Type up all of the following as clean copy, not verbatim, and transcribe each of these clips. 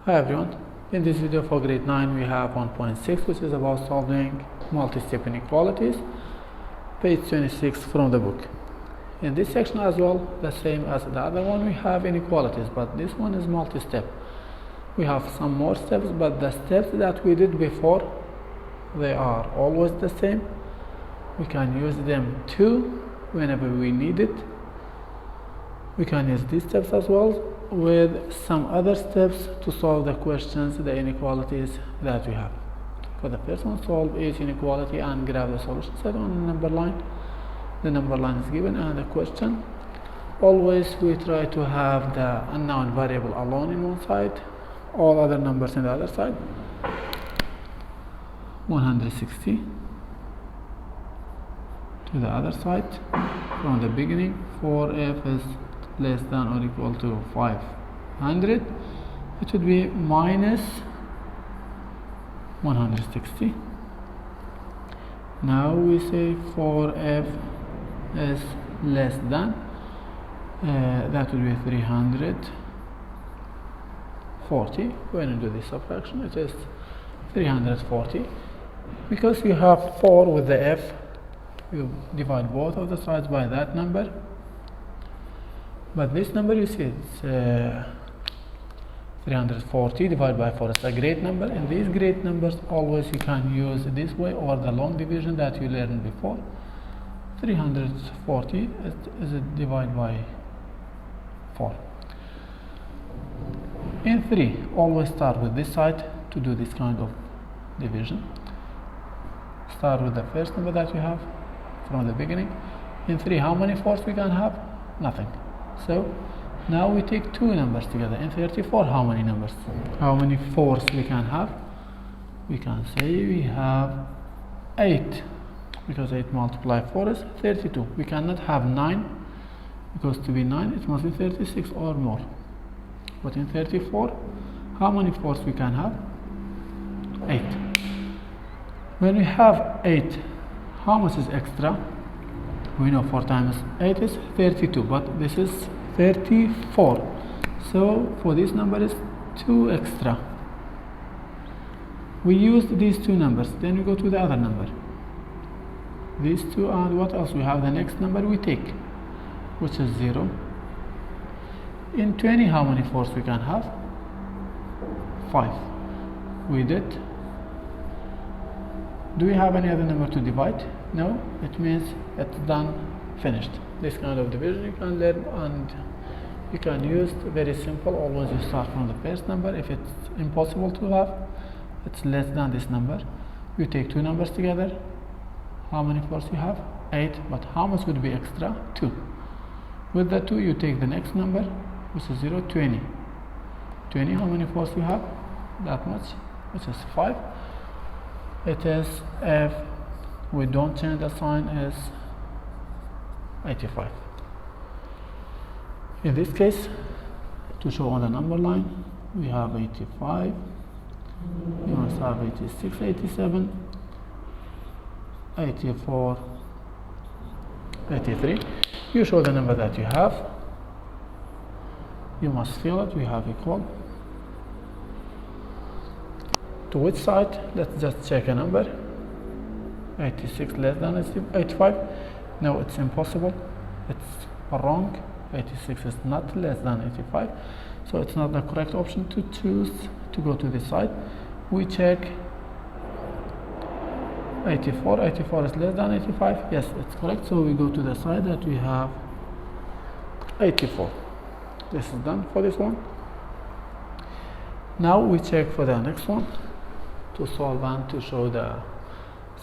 Hi everyone, in this video for grade 9 we have 1.6 which is about solving multi-step inequalities, page 26 from the book. In this section as well, the same as the other one, we have inequalities, but this one is multi-step. We have some more steps, but the steps that we did before, they are always the same. We can use them too whenever we need it. We can use these steps as well with some other steps to solve the questions, the inequalities that we have. For the first one, solve each inequality and graph the solution set on the number line. The number line is given and the question. Always we try to have the unknown variable alone in one side, all other numbers in the other side. 160 to the other side. From the beginning, 4f is less than or equal to 500, it would be minus 160. Now we say 4f is less than, that would be 340. When you do this subtraction, it is 340. Because you have 4 with the f, you divide both of the sides by that number. But this number, you see, it's 340 divided by 4. It's a great number, and these great numbers always you can use this way or the long division that you learned before. 340 is divided by 4. In 3, always start with this side to do this kind of division. Start with the first number that you have from the beginning. In 3, how many 4s we can have? Nothing. So now we take two numbers together. In 34, how many numbers? How many 4s we can have? We can say we have 8, because 8 multiplied 4 is 32. We cannot have 9, because to be 9 it must be 36 or more. But in 34, how many 4s we can have? 8. When we have 8, how much is extra? We know 4 times 8 is 32, but this is 34. So for this number is 2 extra. We use these two numbers, then we go to the other number. These two, and what else? We have the next number we take, which is 0. In 20, how many 4s we can have? 5. We did. Do we have any other number to divide? No, it means it's done, finished. This kind of division you can learn and you can use very simple. Always you start from the first number. If it's impossible to have, it's less than this number. You take two numbers together. How many 4s you have? 8. But how much would be extra? 2. With the 2 you take the next number, which is 0, 20. 20, how many 4s you have? That much, which is 5. It is, if we don't change the sign, is 85. In this case, to show on the number line, we have 85, you must have 86, 87, 84, 83. You show the number that you have, you must fill it. We have equal to which side? Let's just check a number. 86 less than 85. No, it's impossible, it's wrong. 86 is not less than 85, so it's not the correct option to choose to go to this side. We check 84. 84 is less than 85. Yes, it's correct, so we go to the side that we have 84. This is done for this one. Now we check for the next one to solve and to show the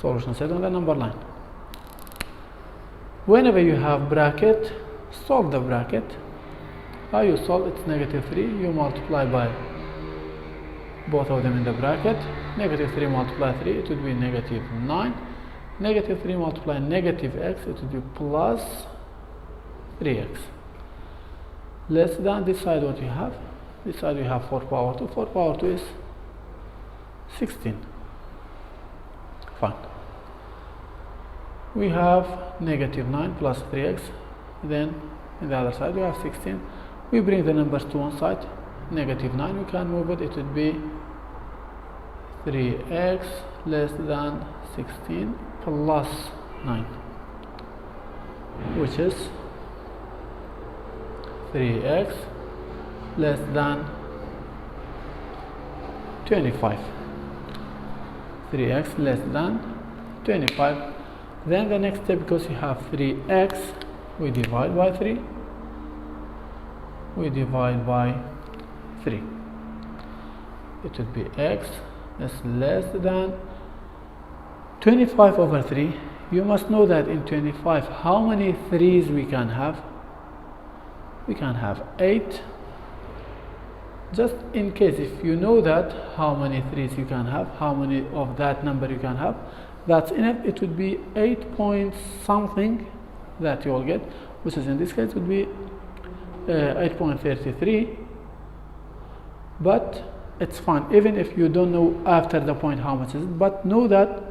solution set on the number line. Whenever you have bracket, solve the bracket. How you solve? It's negative 3. You multiply by both of them in the bracket. Negative 3 multiply 3, it would be negative 9. Negative 3 multiply negative x, it would be plus 3x. Less than this side, what you have? This side we have 4 power 2. 4 power 2 is 16. Fine. We have negative 9 plus 3x. Then in the other side we have 16. We bring the numbers to one side. negative 9, we can move it. It would be 3x less than 16 plus 9, which is 3x less than 25. 3x less than 25. Then the next step, because you have 3x, we divide by 3. We divide by 3. It would be x is less than 25 over 3. You must know that in 25, how many 3's we can have? We can have 8. Just in case, if you know that how many 3's you can have, how many of that number you can have, that's enough. It would be 8 point something that you will get, which is in this case would be 8.33. But it's fine, even if you don't know after the point how much is it, but know that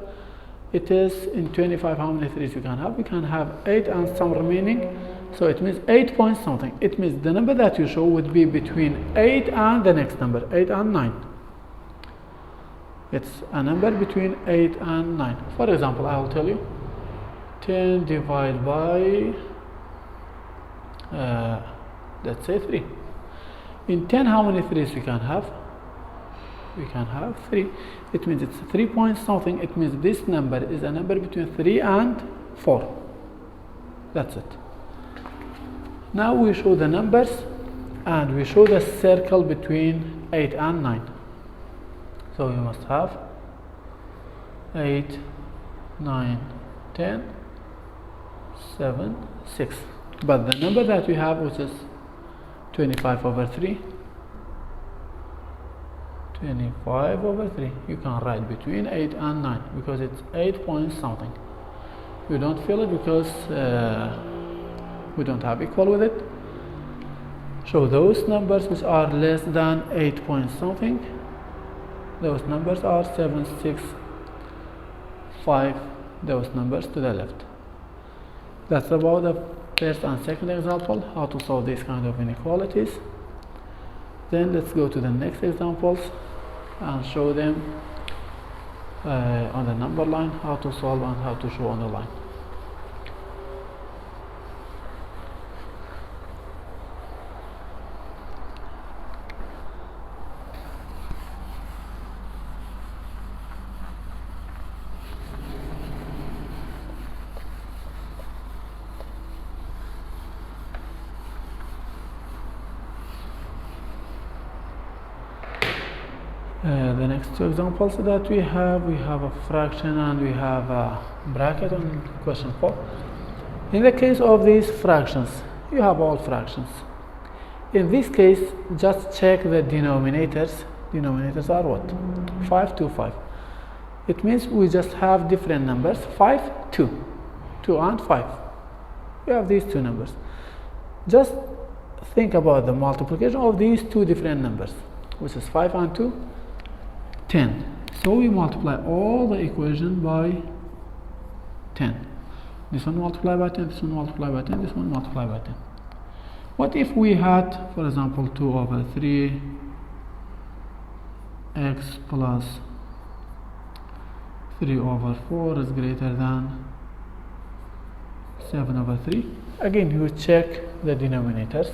it is in 25 how many 3's you can have. We can have 8 and some remaining, so it means 8 point something. It means the number that you show would be between 8 and the next number, 8 and 9. It's a number between 8 and 9. For example, I will tell you 10 divided by let's say 3. In 10, how many 3's we can have? We can have 3. It means it's 3 point something. It means this number is a number between 3 and 4. That's it. Now we show the numbers and we show the circle between 8 and 9. So you must have 8, 9, 10, 7, 6. But the number that we have, which is 25 over 3, 25 over 3, you can write between 8 and 9 because it's 8 point something. You don't feel it because we don't have equal with it. So those numbers which are less than 8 point something, those numbers are 7, 6, 5, those numbers to the left. That's about the first and second example, how to solve this kind of inequalities. Then let's go to the next examples and show them on the number line, how to solve and how to show on the line. The next two examples that we have a fraction and we have a bracket on question 4. In the case of these fractions, you have all fractions. In this case, just check the denominators. Denominators are what? 5, 2, 5. It means we just have different numbers. 5, 2. 2 and 5. We have these two numbers. Just think about the multiplication of these two different numbers, which is 5 and 2. 10. So we multiply all the equation by 10. This one multiply by 10, this one multiply by 10, this one multiply by 10. What if we had, for example, 2 over 3 x plus 3 over 4 is greater than 7 over 3? Again, you check the denominators.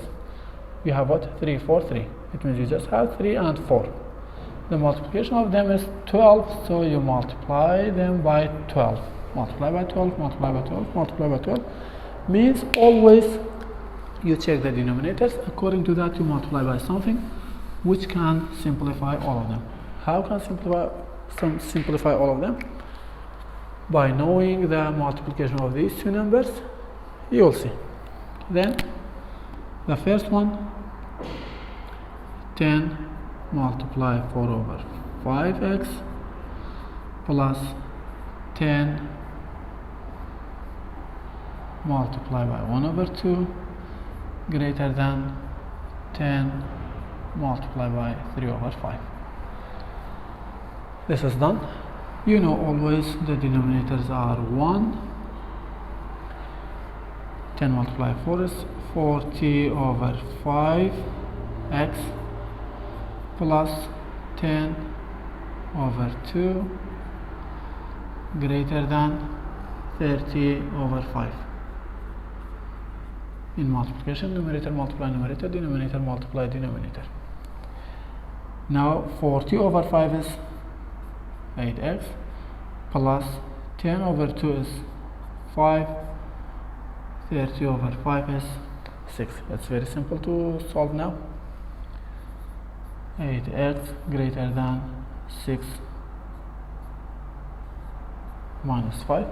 You have what? 3, 4, 3. It means you just have 3 and 4. The multiplication of them is 12, so you multiply them by 12. Multiply by 12, multiply by 12, multiply by 12. Means always you check the denominators. According to that, you multiply by something which can simplify all of them. How can simplify all of them? By knowing the multiplication of these two numbers, you will see. Then the first one, 10 multiply 4 over 5x plus 10 multiply by 1 over 2 greater than 10 multiply by 3 over 5. This is done. You know always the denominators are 1. 10 multiply 4 is 40 over 5x plus 10 over 2 greater than 30 over 5. In multiplication, numerator multiply numerator, denominator multiply denominator. Now 40 over 5 is 8x plus 10 over 2 is 5, 30 over 5 is 6. It's very simple to solve now. 8x greater than 6 minus 5.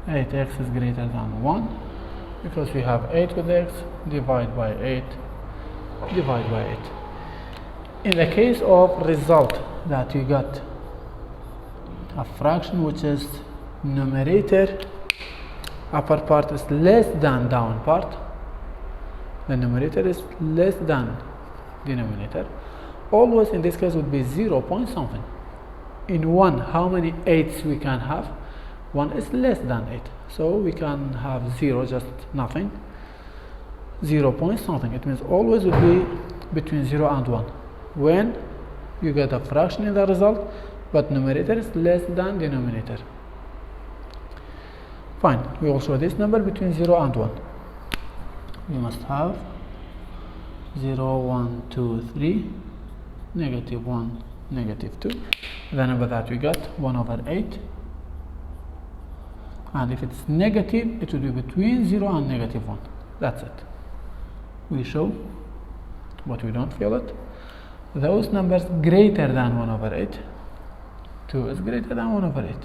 8x is greater than 1 because we have 8 with x, divide by 8, divide by 8. In the case of result that you got a fraction which is numerator upper part is less than down part, the numerator is less than denominator, always in this case would be 0 point something. In 1, how many 8s we can have? 1 is less than 8, so we can have 0, just nothing. 0 point something, it means always would be between 0 and 1 when you get a fraction in the result but numerator is less than denominator. Fine, we will show this number between 0 and 1. We must have 0, 1, 2, 3, negative 1, negative 2. The number that we got, 1 over 8. And if it's negative, it will be between 0 and negative 1. That's it. We show, but we don't feel it. Those numbers greater than 1 over 8. 2 is greater than 1 over 8.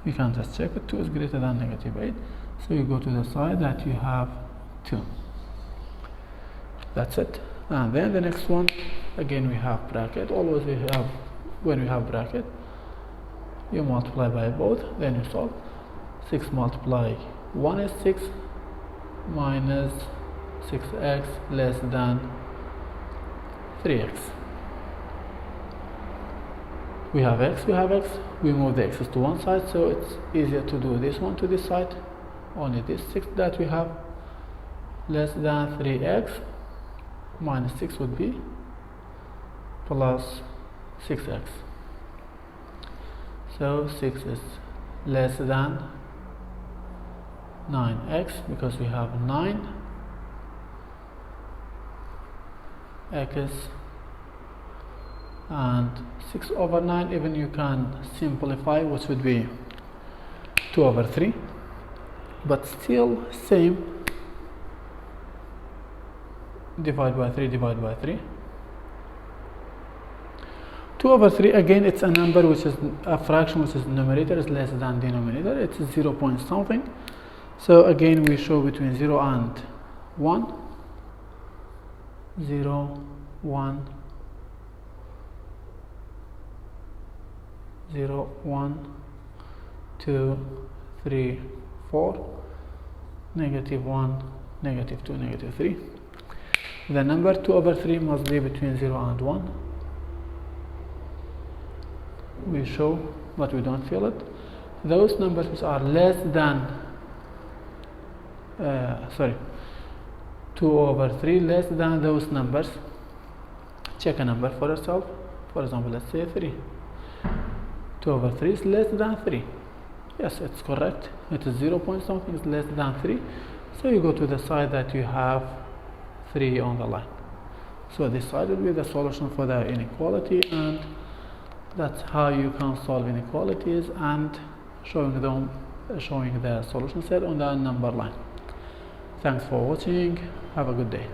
You can just check it. 2 is greater than negative 8. So you go to the side that you have 2. That's it. And then the next one, again we have bracket. Always we have, when we have bracket, you multiply by both, then you solve. 6 multiply 1 is 6 minus 6x less than 3x. We have x, we move the x's to one side, so it's easier to do this one to this side. Only this 6 that we have less than 3x minus 6 would be plus 6x. So 6 is less than 9x because we have 9 x and 6 over 9, even you can simplify, which would be 2 over 3, but still same, divide by 3, divide by 3. 2 over 3, again it's a number which is a fraction which is numerator is less than denominator, it's 0 point something. So again we show between 0 and 1, 0, 1, 0, 1, 2, 3, 4, negative 1, negative 2, negative 3. The number 2 over 3 must be between 0 and 1. We show, but we don't feel it. Those numbers which are less than 2 over 3 less than those numbers, check a number for yourself. For example, let's say 3. 2 over 3 is less than 3. Yes, it's correct. It is 0 point something is less than 3. So you go to the side that you have 3 on the line. So this side will be the solution for the inequality, and that's how you can solve inequalities and showing the solution set on the number line. Thanks for watching. Have a good day.